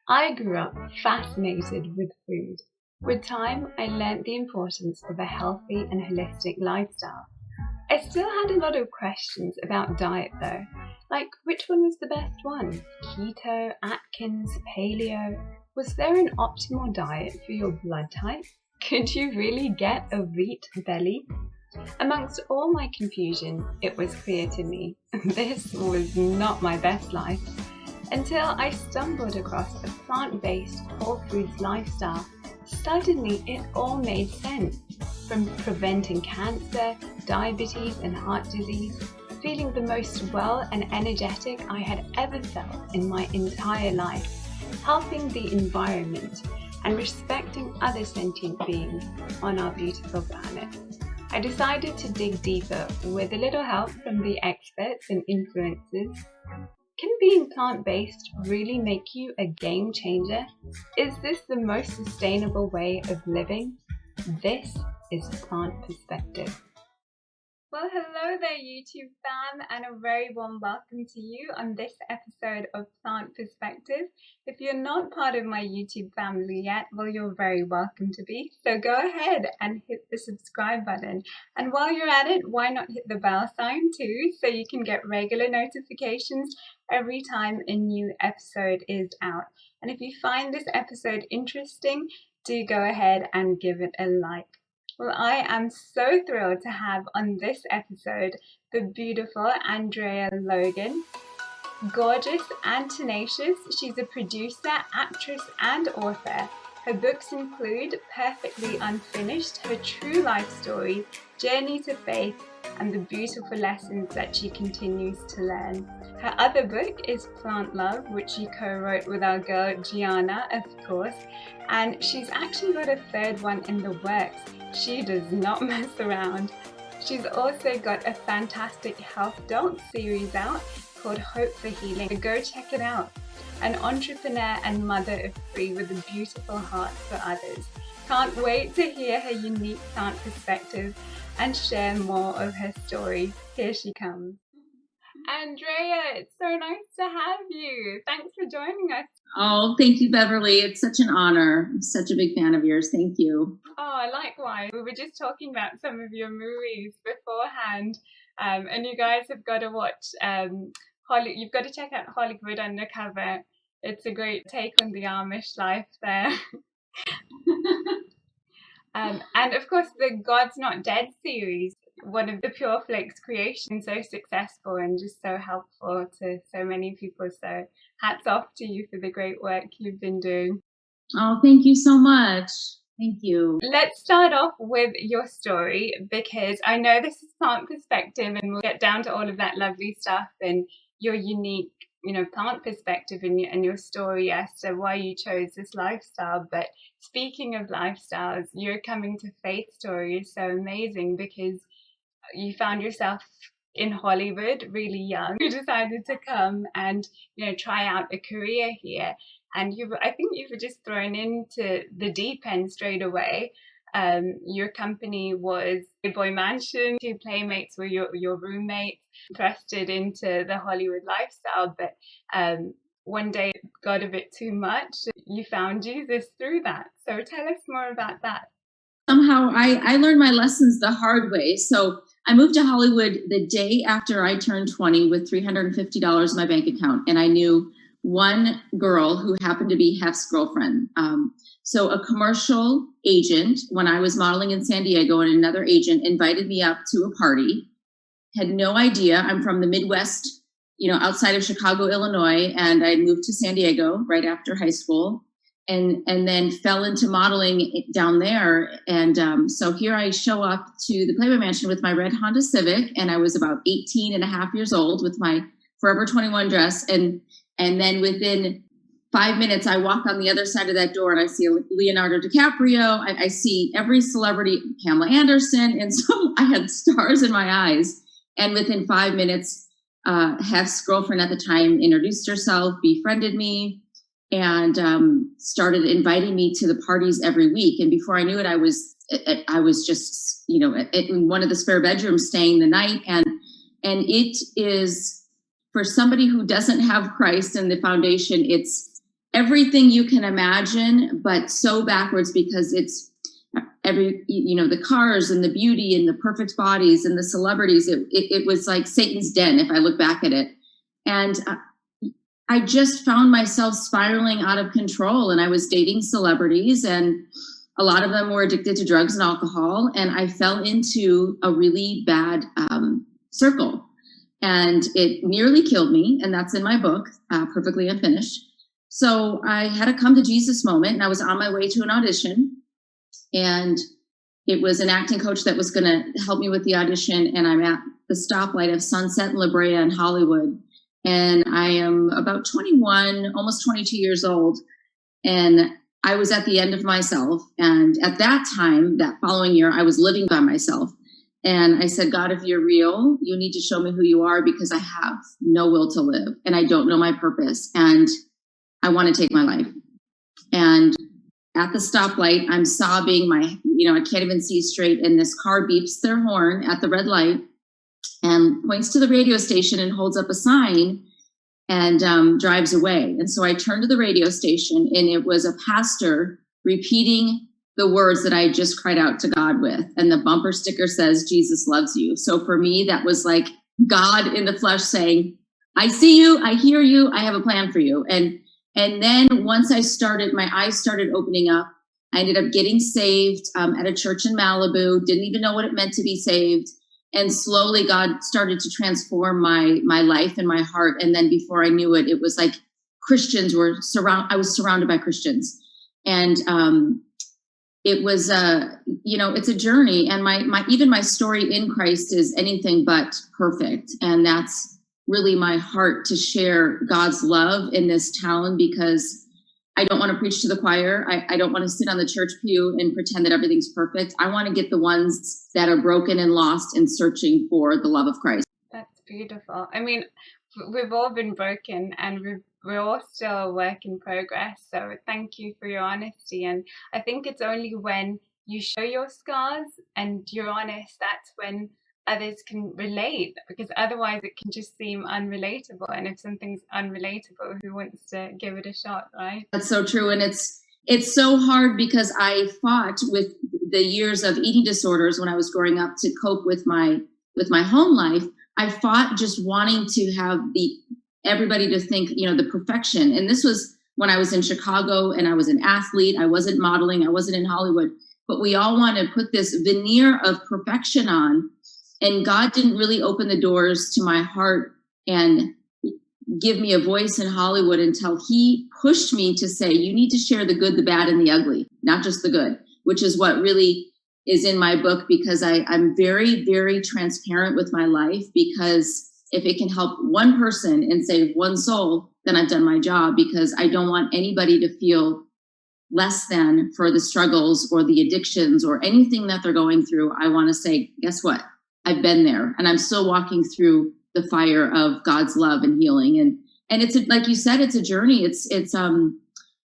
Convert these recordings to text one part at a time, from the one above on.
I grew up fascinated with food. With time, I learnt the importance of a healthy and holistic lifestyle. I still had a lot of questions about diet though, like which one was the best one? Keto, Atkins, paleo? Was there an optimal diet for your blood type? Could you really get a wheat belly? Amongst all my confusion, it was clear to me this was not my best life until I stumbled across a plant-based whole foods lifestyle. Suddenly, it all made sense. From preventing cancer, diabetes, and heart disease, feeling the most well and energetic I had ever felt in my entire life, helping the environment, and respecting other sentient beings on our beautiful planet. I decided to dig deeper with a little help from the experts and influencers. Can being plant-based really make you a game changer? Is this the most sustainable way of living? This is Plant Perspective. Well, hello there, YouTube fam, and a very warm welcome to you on this episode of Plant Perspective. If you're not part of my YouTube family yet, well, you're very welcome to be. So go ahead and hit the subscribe button. And while you're at it, why not hit the bell sign too, so you can get regular notifications every time a new episode is out. And if you find this episode interesting, do go ahead and give it a like. Well, I am so thrilled to have on this episode the beautiful Andrea Logan. Gorgeous and tenacious, she's a producer, actress, and author. Her books include Perfectly Unfinished, her true life story, Journey to Faith, and the beautiful lessons that she continues to learn. Her other book is Plant Love, which she co-wrote with our girl Gianna, of course, and she's actually got a third one in the works. She does not mess around. She's also got a fantastic health dog series out called Hope for Healing. So go check it out. An entrepreneur and mother of three with a beautiful heart for others. Can't wait to hear her unique plant perspective and share more of her story. Here she comes. Andrea, it's so nice to have you. Thanks for joining us. Oh, thank you, Beverley. It's such an honor. I'm such a big fan of yours. Thank you. Oh, likewise. We were just talking about some of your movies beforehand, and you guys have got to watch you've got to check out Hollywood Undercover. It's a great take on the Amish life there. And of course, the God's Not Dead series, one of the Pure Flakes creations, so successful and just so helpful to so many people. So hats off to you for the great work you've been doing. Oh, thank you so much. Thank you. Let's start off with your story, because I know this is Plant Perspective and we'll get down to all of that lovely stuff and your unique, plant perspective and your story as to why you chose this lifestyle. But speaking of lifestyles, your coming to faith story is so amazing because you found yourself in Hollywood really young. You decided to come and, try out a career here. And I think you were just thrown into the deep end straight away. Your company was a boy mansion. Two playmates were your roommates, thrusted into the Hollywood lifestyle. But one day it got a bit too much. You found Jesus through that. So tell us more about that. Somehow I learned my lessons the hard way. So I moved to Hollywood the day after I turned 20 with $350 in my bank account. And I knew one girl who happened to be Hef's girlfriend. So a commercial agent, when I was modeling in San Diego, and another agent invited me up to a party. Had no idea. I'm from the Midwest, outside of Chicago, Illinois. And I moved to San Diego right after high school. And then fell into modeling down there. And so here I show up to the Playboy Mansion with my red Honda Civic. And I was about 18 and a half years old with my Forever 21 dress. And then within 5 minutes, I walk on the other side of that door and I see Leonardo DiCaprio. I see every celebrity, Pamela Anderson. And so I had stars in my eyes. And within 5 minutes, Hef's girlfriend at the time introduced herself, befriended me, and started inviting me to the parties every week. And before I knew it, I was just, in one of the spare bedrooms staying the night. And it is, for somebody who doesn't have Christ and the foundation, everything you can imagine, but so backwards because it's the cars and the beauty and the perfect bodies and the celebrities. It was like Satan's den if I look back at it. And I just found myself spiraling out of control, and I was dating celebrities, and a lot of them were addicted to drugs and alcohol. And I fell into a really bad circle, and it nearly killed me. And that's in my book, Perfectly Unfinished. So I had a come to Jesus moment, and I was on my way to an audition, and it was an acting coach that was going to help me with the audition. And I'm at the stoplight of Sunset and La Brea in Hollywood. And I am about 21, almost 22 years old. And I was at the end of myself. And at that time, that following year, I was living by myself. And I said, God, if you're real, you need to show me who you are, because I have no will to live and I don't know my purpose. And I want to take my life. And at the stoplight, I'm sobbing. I can't even see straight. And this car beeps their horn at the red light and points to the radio station and holds up a sign and drives away. And so I turned to the radio station, and it was a pastor repeating the words that I just cried out to God with. And the bumper sticker says, Jesus loves you. So for me, that was like God in the flesh saying, I see you, I hear you, I have a plan for you. And then once my eyes started opening up, I ended up getting saved at a church in Malibu, didn't even know what it meant to be saved. And slowly God started to transform my life and my heart. And then before I knew it, it was like I was surrounded by Christians. And it was, it's a journey. And even my story in Christ is anything but perfect. And that's really my heart, to share God's love in this town, because I don't want to preach to the choir. I don't want to sit on the church pew and pretend that everything's perfect. I want to get the ones that are broken and lost and searching for the love of Christ. That's beautiful. I mean, we've all been broken, and we're all still a work in progress. So thank you for your honesty. And I think it's only when you show your scars and you're honest, that's when others can relate, because otherwise it can just seem unrelatable. And if something's unrelatable, who wants to give it a shot, right? That's so true. And it's so hard, because I fought with the years of eating disorders when I was growing up to cope with my home life. I fought just wanting to have everybody to think, the perfection. And this was when I was in Chicago and I was an athlete. I wasn't modeling. I wasn't in Hollywood, but we all want to put this veneer of perfection on. And God didn't really open the doors to my heart and give me a voice in Hollywood until he pushed me to say, you need to share the good, the bad, and the ugly, not just the good, which is what really is in my book, because I'm very, very transparent with my life, because if it can help one person and save one soul, then I've done my job, because I don't want anybody to feel less than for the struggles or the addictions or anything that they're going through. I want to say, guess what? I've been there, and I'm still walking through the fire of God's love and healing. And it's like you said, it's a journey. It's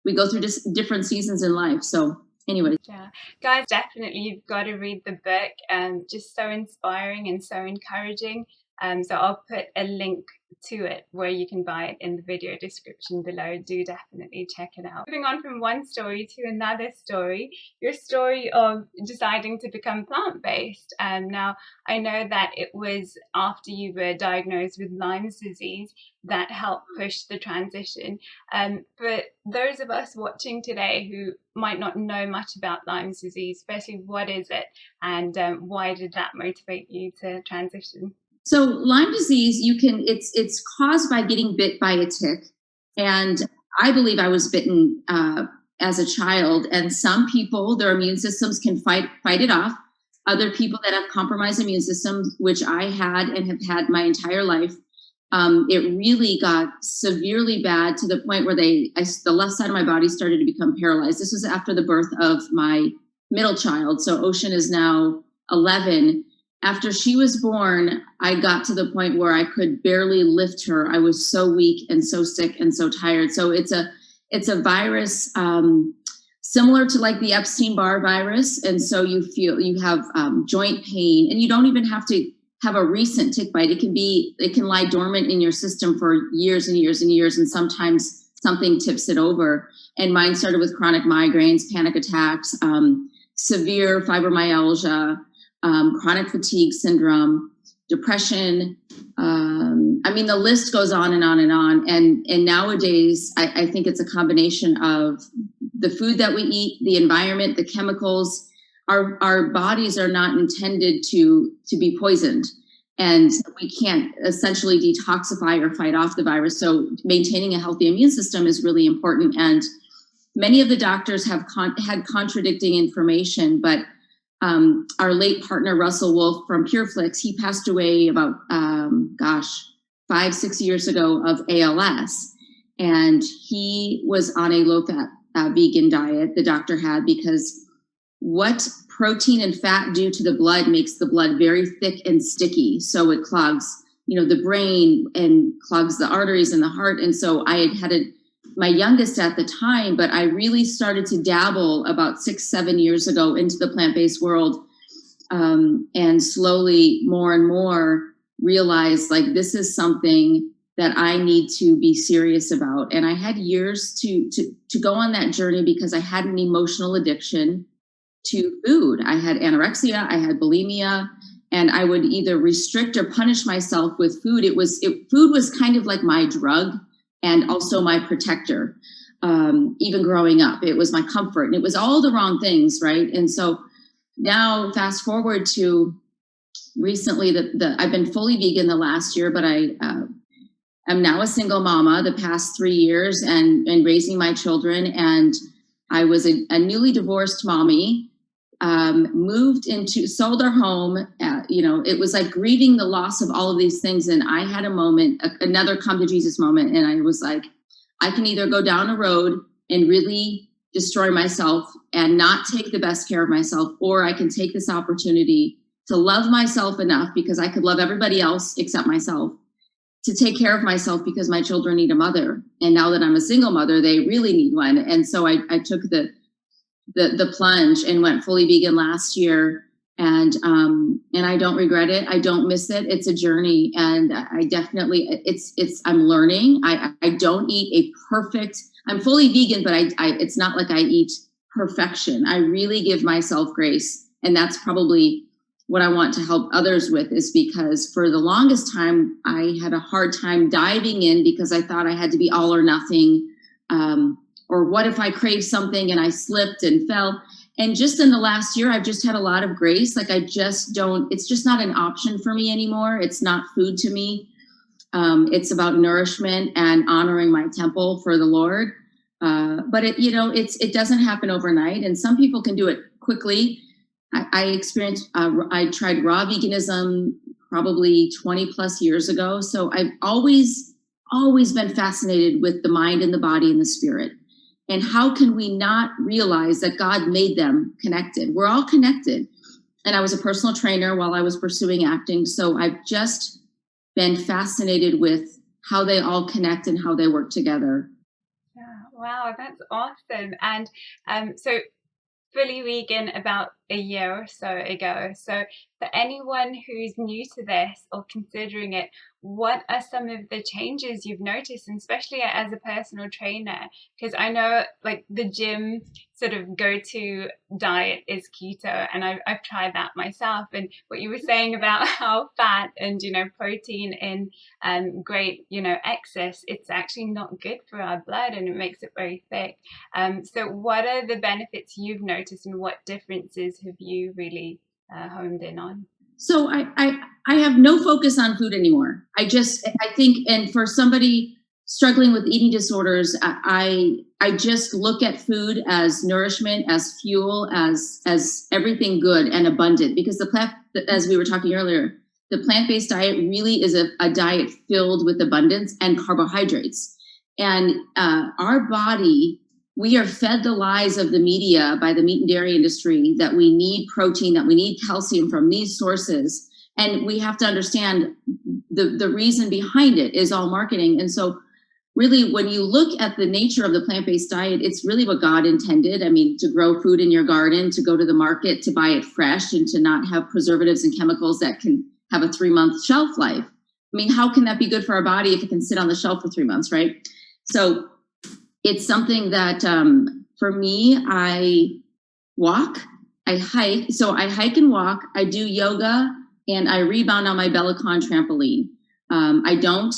we go through different seasons in life. So anyway. Yeah, guys, definitely you've got to read the book. Just so inspiring and so encouraging. So I'll put a link to it where you can buy it in the video description below. Do definitely check it out. Moving on from one story to another story, your story of deciding to become plant-based. Now, I know that it was after you were diagnosed with Lyme's disease that helped push the transition. But those of us watching today who might not know much about Lyme's disease, especially what is it, and why did that motivate you to transition? So Lyme disease, it's caused by getting bit by a tick. And I believe I was bitten as a child. And some people, their immune systems can fight it off. Other people that have compromised immune systems, which I had and have had my entire life, it really got severely bad to the point where the left side of my body started to become paralyzed. This was after the birth of my middle child. So Ocean is now 11. After she was born, I got to the point where I could barely lift her. I was so weak and so sick and so tired. So it's a virus similar to like the Epstein-Barr virus. And so you have joint pain, and you don't even have to have a recent tick bite. It can lie dormant in your system for years and years and years. And sometimes something tips it over. And mine started with chronic migraines, panic attacks, severe fibromyalgia, chronic fatigue syndrome, depression. I mean, the list goes on and on and on. And nowadays, I think it's a combination of the food that we eat, the environment, the chemicals. Our bodies are not intended to be poisoned. And we can't essentially detoxify or fight off the virus. So maintaining a healthy immune system is really important. And many of the doctors have had contradicting information, but our late partner, Russell Wolf from PureFlix, he passed away about, 5-6 years ago of ALS. And he was on a low-fat vegan diet the doctor had, because what protein and fat do to the blood makes the blood very thick and sticky. So it clogs, the brain and clogs the arteries in the heart. And so I had my youngest at the time, but I really started to dabble about 6-7 years ago into the plant-based world, and slowly more and more realized like this is something that I need to be serious about. And I had years to go on that journey because I had an emotional addiction to food. I had anorexia, I had bulimia, and I would either restrict or punish myself with food. Food was kind of like my drug and also my protector. Even growing up, it was my comfort, and it was all the wrong things, right? And so now fast forward to recently, I've been fully vegan the last year, but I'm now a single mama the past 3 years and raising my children. And I was a newly divorced mommy, sold our home. It was like grieving the loss of all of these things. And I had a moment, another come to Jesus moment. And I was like, I can either go down a road and really destroy myself and not take the best care of myself, or I can take this opportunity to love myself enough, because I could love everybody else except myself, to take care of myself because my children need a mother. And now that I'm a single mother, they really need one. And so I took the plunge and went fully vegan last year. And I don't regret it. I don't miss it. It's a journey. And I definitely, I'm learning. I don't eat I'm fully vegan, but it's not like I eat perfection. I really give myself grace. And that's probably what I want to help others with, is because for the longest time, I had a hard time diving in because I thought I had to be all or nothing. Or what if I crave something and I slipped and fell? And just in the last year, I've just had a lot of grace. Like it's just not an option for me anymore. It's not food to me. It's about nourishment and honoring my temple for the Lord. But it doesn't happen overnight. And some people can do it quickly. I tried raw veganism probably 20 plus years ago. So I've always been fascinated with the mind and the body and the spirit. And how can we not realize that God made them connected? We're all connected. And I was a personal trainer while I was pursuing acting. So I've just been fascinated with how they all connect and how they work together. Yeah, wow, that's awesome. And so fully vegan about a year or so ago. So for anyone who's new to this or considering it, what are some of the changes you've noticed, and especially as a personal trainer? Because I know like the gym sort of go-to diet is keto, and I've tried that myself. And what you were saying about how fat and protein in great excess, it's actually not good for our blood, and it makes it very thick. So what are the benefits you've noticed, and what differences have you really honed in on? So I have no focus on food anymore. I think, and for somebody struggling with eating disorders, I just look at food as nourishment, as fuel, as everything good and abundant, because as we were talking earlier, the plant-based diet really is a diet filled with abundance and carbohydrates. And our body, we are fed the lies of the media by the meat and dairy industry that we need protein, that we need calcium from these sources. And we have to understand the reason behind it is all marketing. And so really, when you look at the nature of the plant-based diet, it's really what God intended. I mean, to grow food in your garden, to go to the market, to buy it fresh, and to not have preservatives and chemicals that can have a 3-month shelf life. I mean, how can that be good for our body if it can sit on the shelf for 3 months, right? So it's something that for me, I walk, I hike. So I hike and walk. I do yoga, and I rebound on my Bellicon trampoline. I don't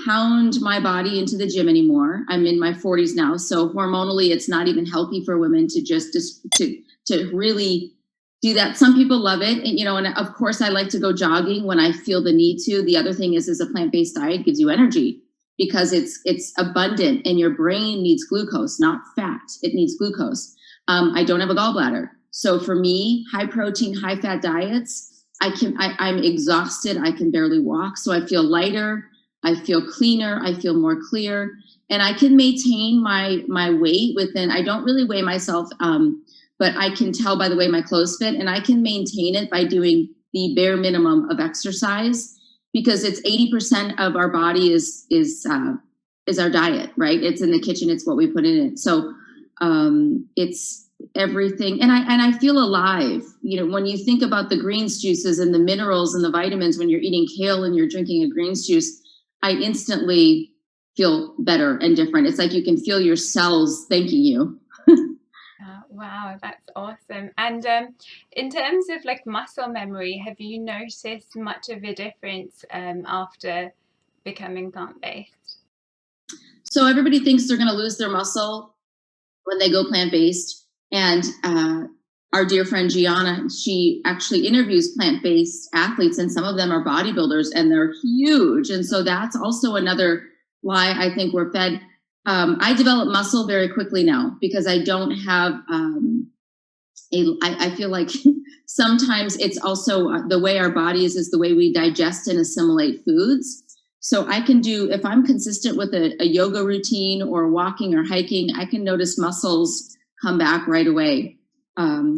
pound my body into the gym anymore. I'm in my 40s now, so hormonally, it's not even healthy for women to just to really do that. Some people love it, and and of course, I like to go jogging when I feel the need to. The other thing is a plant-based diet gives you energy because it's abundant, and your brain needs glucose, not fat. It needs glucose. I don't have a gallbladder, so for me, high protein, high fat diets, I'm exhausted. I can barely walk, so I feel lighter. I feel cleaner. I feel more clear, and I can maintain my weight within. I don't really weigh myself, but I can tell by the way my clothes fit, and I can maintain it by doing the bare minimum of exercise, because it's 80% of our body is our diet, right? It's in the kitchen. It's what we put in it. So it's everything, and I feel alive. When you think about the greens juices and the minerals and the vitamins, when you're eating kale and you're drinking a greens juice, I instantly feel better and different. It's like you can feel your cells thanking you. Wow, that's awesome. And in terms of like muscle memory, have you noticed much of a difference after becoming plant-based? So everybody thinks they're going to lose their muscle when they go plant-based. And our dear friend Gianna, she actually interviews plant-based athletes, and some of them are bodybuilders, and they're huge. And so that's also another lie I think we're fed. I develop muscle very quickly now because I don't have I feel like sometimes it's also the way our body is the way we digest and assimilate foods. So I can do, if I'm consistent with a yoga routine or walking or hiking, I can notice muscles come back right away.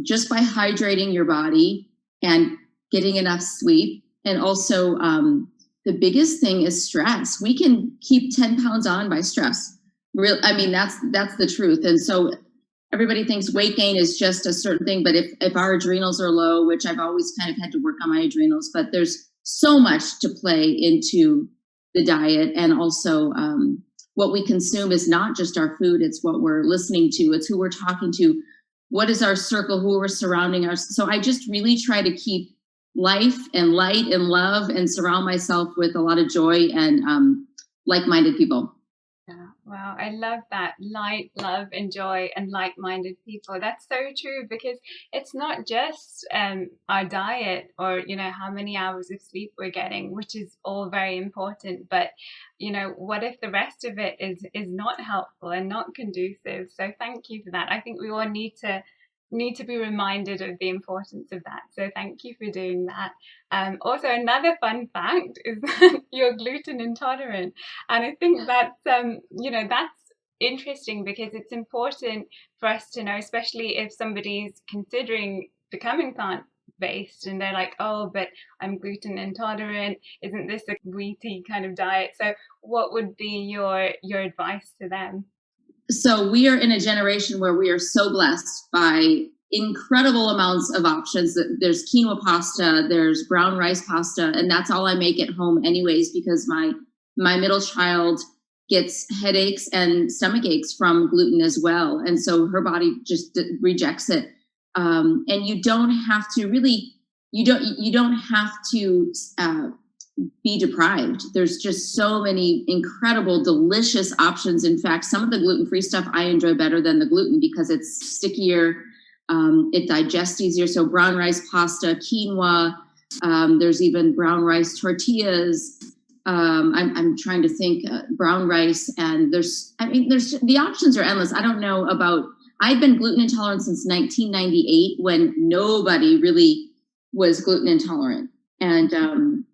Just by hydrating your body and getting enough sleep. And also the biggest thing is stress. We can keep 10 pounds on by stress. That's the truth. And so everybody thinks weight gain is just a certain thing, but if our adrenals are low, which I've always kind of had to work on my adrenals, but there's so much to play into the diet. And also what we consume is not just our food, it's what we're listening to, it's who we're talking to, what is our circle, who we're surrounding ourselves. So I just really try to keep life and light and love and surround myself with a lot of joy and like-minded people. Yeah, wow, I love that. Light, love, and joy, and like-minded people. That's so true, because it's not just our diet or how many hours of sleep we're getting, which is all very important. But what if the rest of it is not helpful and not conducive? So thank you for that. I think we all need to be reminded of the importance of that. So thank you for doing that. Also, another fun fact is that you're gluten intolerant, and I think that's that's interesting, because it's important for us to know, especially if somebody's considering becoming plant-based and they're like, oh, but I'm gluten intolerant. Isn't this a wheaty kind of diet? So what would be your advice to them? So we are in a generation where we are so blessed by incredible amounts of options. There's quinoa pasta, there's brown rice pasta, and that's all I make at home anyways, because my middle child gets headaches and stomach aches from gluten as well. And so her body just rejects it. And you don't have to really, you don't have to be deprived. There's just so many incredible, delicious options. In fact, some of the gluten-free stuff I enjoy better than the gluten because it's stickier. It digests easier. So brown rice pasta, quinoa, there's even brown rice tortillas. I'm trying to think brown rice, and there's the options are endless. I don't know about, I've been gluten intolerant since 1998 when nobody really was gluten intolerant. And,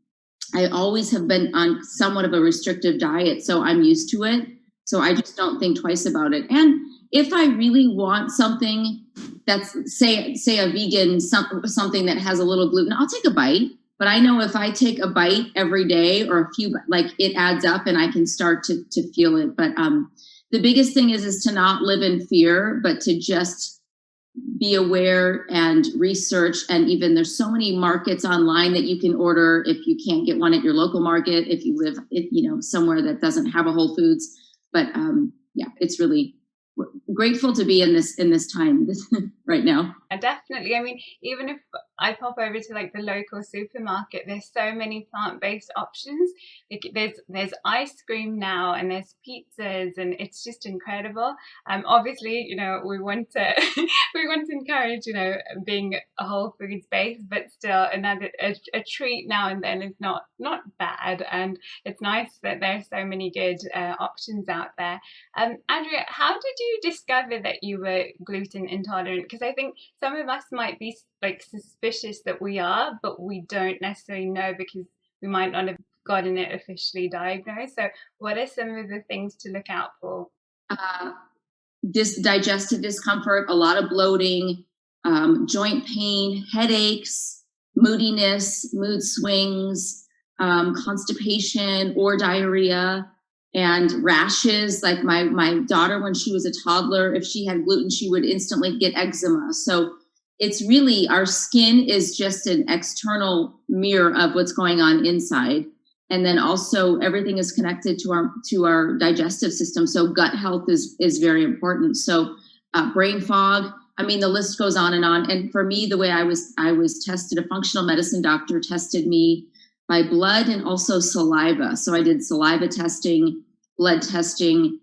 I always have been on somewhat of a restrictive diet, so I'm used to it. So I just don't think twice about it. And if I really want something that's say a vegan, something that has a little gluten, I'll take a bite. But I know if I take a bite every day or a few, like it adds up and I can start to feel it. But the biggest thing is to not live in fear, but to just be aware and research. And even there's so many markets online that you can order if you can't get one at your local market, if you live somewhere that doesn't have a Whole Foods. But yeah, it's really grateful to be in this time right now. Definitely. I mean, even if I pop over to like the local supermarket, there's so many plant-based options. Like there's ice cream now, and there's pizzas, and it's just incredible. Obviously, we want to we want to encourage, being a whole foods base, but still a treat now and then is not bad, and it's nice that there's so many good options out there. Andrea, how did you discover that you were gluten intolerant? Because I think some of us might be like suspicious that we are, but we don't necessarily know because we might not have gotten it officially diagnosed. So what are some of the things to look out for? This digestive discomfort, a lot of bloating, joint pain, headaches, moodiness, mood swings, constipation or diarrhea, and rashes. Like my daughter, when she was a toddler, if she had gluten, she would instantly get eczema. So it's really, our skin is just an external mirror of what's going on inside. And then also everything is connected to our digestive system. So gut health is very important. So brain fog, I mean, the list goes on. And for me, the way I was tested, a functional medicine doctor tested me by blood and also saliva. So I did saliva testing, blood testing,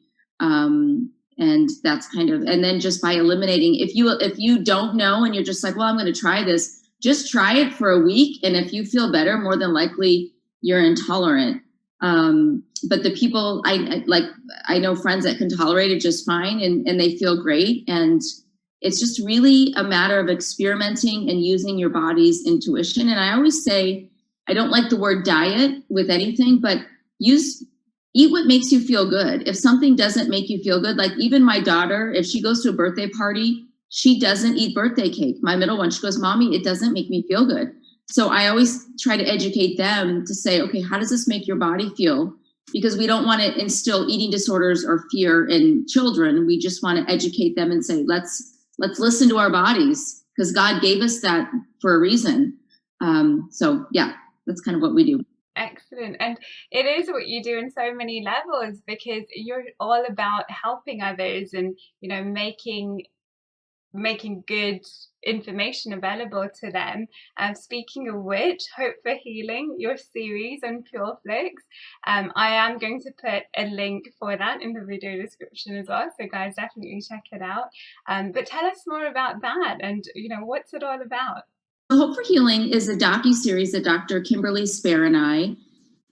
and that's and then just by eliminating, if you don't know and you're just like, well, I'm going to try this, just try it for a week. And if you feel better, more than likely you're intolerant. But the people I know friends that can tolerate it just fine, and they feel great. And it's just really a matter of experimenting and using your body's intuition. And I always say, I don't like the word diet with anything, but eat what makes you feel good. If something doesn't make you feel good, like even my daughter, if she goes to a birthday party, she doesn't eat birthday cake. My middle one, she goes, Mommy, it doesn't make me feel good. So I always try to educate them to say, okay, how does this make your body feel? Because we don't want to instill eating disorders or fear in children. We just want to educate them and say, let's listen to our bodies, because God gave us that for a reason. So yeah, that's kind of what we do. Excellent. And it is what you do in so many levels, because you're all about helping others and, making good information available to them. Speaking of which, Hope for Healing, your series on PureFlix, I am going to put a link for that in the video description as well, so guys, definitely check it out. But tell us more about that, and what's it all about? Hope for Healing is a docu-series that Dr. Kimberly Spare and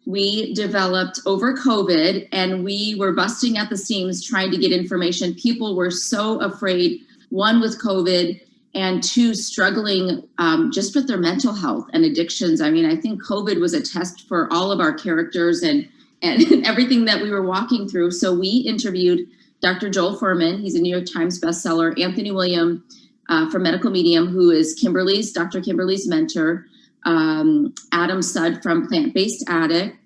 we developed over COVID, and we were busting at the seams trying to get information. People were so afraid, one, with COVID, and two, struggling just with their mental health and addictions. I mean, I think COVID was a test for all of our characters and everything that we were walking through. So we interviewed Dr. Joel Fuhrman, he's a New York Times bestseller, Anthony William from Medical Medium, who is Dr. Kimberly's mentor, Adam Sudd from Plant-Based Addict,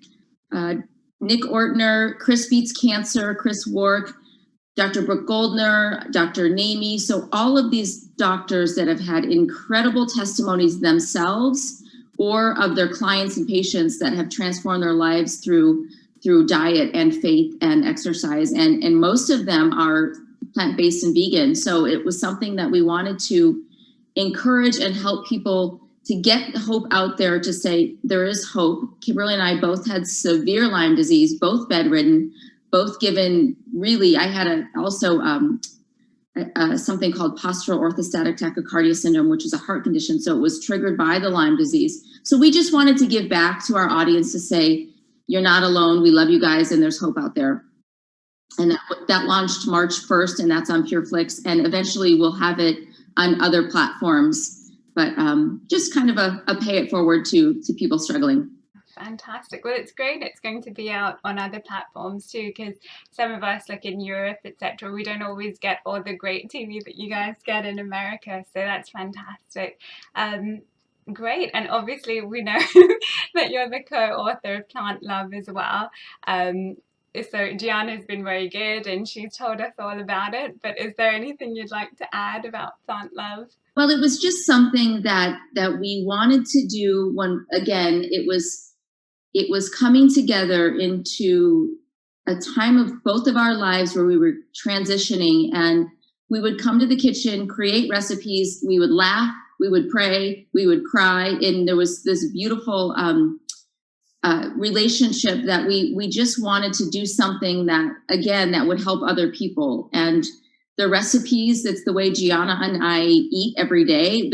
Nick Ortner, Chris Beats Cancer, Chris Wark, Dr. Brooke Goldner, Dr. Namey. So all of these doctors that have had incredible testimonies themselves or of their clients and patients that have transformed their lives through diet and faith and exercise. And most of them are plant-based and vegan. So it was something that we wanted to encourage and help people to get hope out there, to say there is hope. Kimberly and I both had severe Lyme disease, both bedridden, both given I had also something called postural orthostatic tachycardia syndrome, which is a heart condition. So it was triggered by the Lyme disease. So we just wanted to give back to our audience to say, you're not alone. We love you guys, and there's hope out there. And that launched March 1st, and that's on PureFlix. And eventually we'll have it on other platforms. But just kind of a pay it forward to people struggling. Fantastic. Well, it's great it's going to be out on other platforms too, because some of us, like in Europe, etc., we don't always get all the great TV that you guys get in America. So that's fantastic. Great. And obviously we know that you're the co-author of Plant Love as well. So Gianna's been very good and she's told us all about it, but is there anything you'd like to add about Plant Love? Well, it was just something that we wanted to do when, again, it was coming together into a time of both of our lives where we were transitioning, and we would come to the kitchen, create recipes, we would laugh, we would pray, we would cry, and there was this beautiful relationship that we just wanted to do something that, again, that would help other people. And the recipes, it's the way Gianna and I eat every day.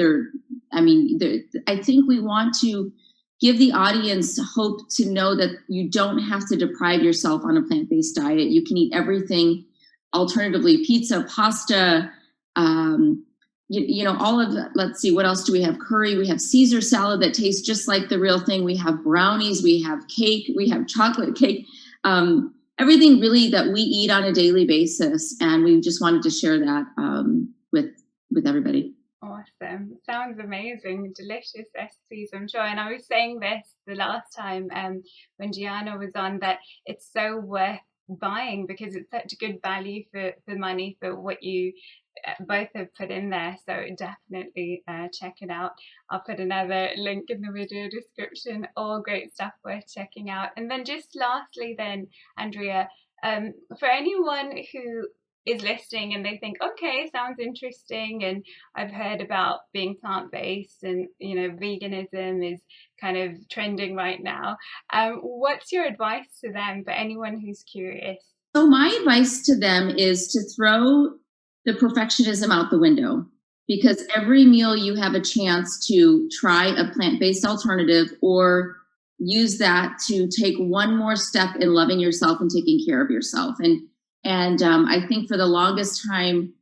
I think we want to give the audience hope to know that you don't have to deprive yourself on a plant-based diet. You can eat everything, alternatively, pizza, pasta, all of the, let's see, what else do we have? Curry, we have Caesar salad that tastes just like the real thing. We have brownies, we have cake, we have chocolate cake, everything really that we eat on a daily basis. And we just wanted to share that with everybody. Awesome. Sounds amazing. Delicious recipes, I'm sure. And I was saying this the last time when Gianna was on, that it's so worth buying because it's such a good value for money for what you both have put in there. So definitely check it out. I'll put another link in the video description. All great stuff worth checking out. And then just lastly then, Andrea, for anyone who is listening and they think, okay, sounds interesting, and I've heard about being plant-based, and veganism is kind of trending right now, what's your advice to them, for anyone who's curious? So my advice to them is to throw the perfectionism out the window, because every meal you have a chance to try a plant-based alternative or use that to take one more step in loving yourself and taking care of yourself. And I think for the longest time,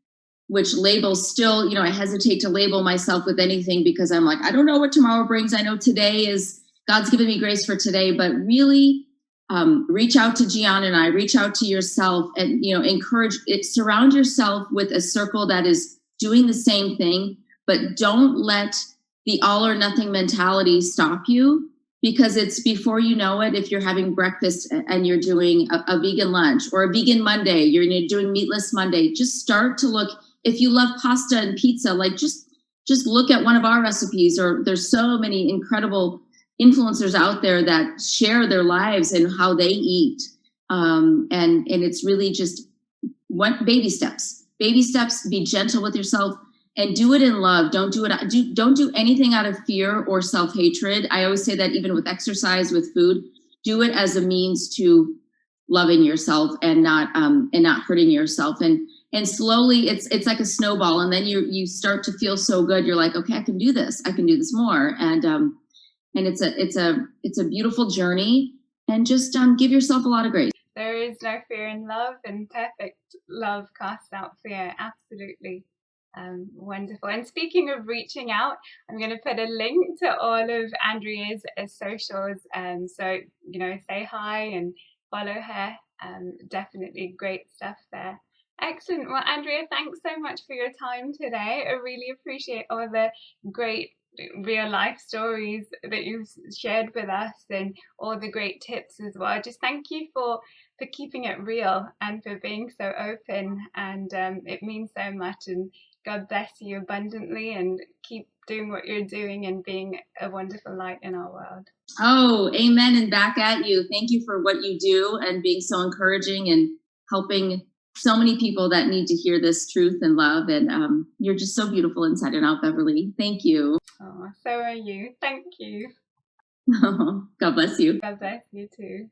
which labels still, I hesitate to label myself with anything because I'm like, I don't know what tomorrow brings. I know today is, God's given me grace for today, but really reach out to Gianna and I, reach out to yourself, and, encourage it, surround yourself with a circle that is doing the same thing, but don't let the all or nothing mentality stop you. Because it's before you know it, if you're having breakfast and you're doing a vegan lunch or a vegan Monday, you're doing meatless Monday, just start to look. If you love pasta and pizza, like just look at one of our recipes. Or there's so many incredible influencers out there that share their lives and how they eat. And it's really just baby steps, be gentle with yourself. And do it in love. Don't do anything out of fear or self-hatred. I always say that, even with exercise, with food, do it as a means to loving yourself and not hurting yourself. And slowly, it's like a snowball, and then you start to feel so good. You're like, okay, I can do this more. And it's a beautiful journey. And just give yourself a lot of grace. There is no fear in love, and perfect love casts out fear. Absolutely. Wonderful. And speaking of reaching out, I'm going to put a link to all of Andrea's socials. So, say hi and follow her. Definitely great stuff there. Excellent. Well, Andrea, thanks so much for your time today. I really appreciate all the great real life stories that you've shared with us, and all the great tips as well. Just thank you for keeping it real and for being so open, and it means so much. And God bless you abundantly, and keep doing what you're doing and being a wonderful light in our world. Oh, amen. And back at you. Thank you for what you do and being so encouraging and helping so many people that need to hear this truth and love. And you're just so beautiful inside and out, Beverley. Thank you. Oh, so are you. Thank you. God bless you. God bless you too.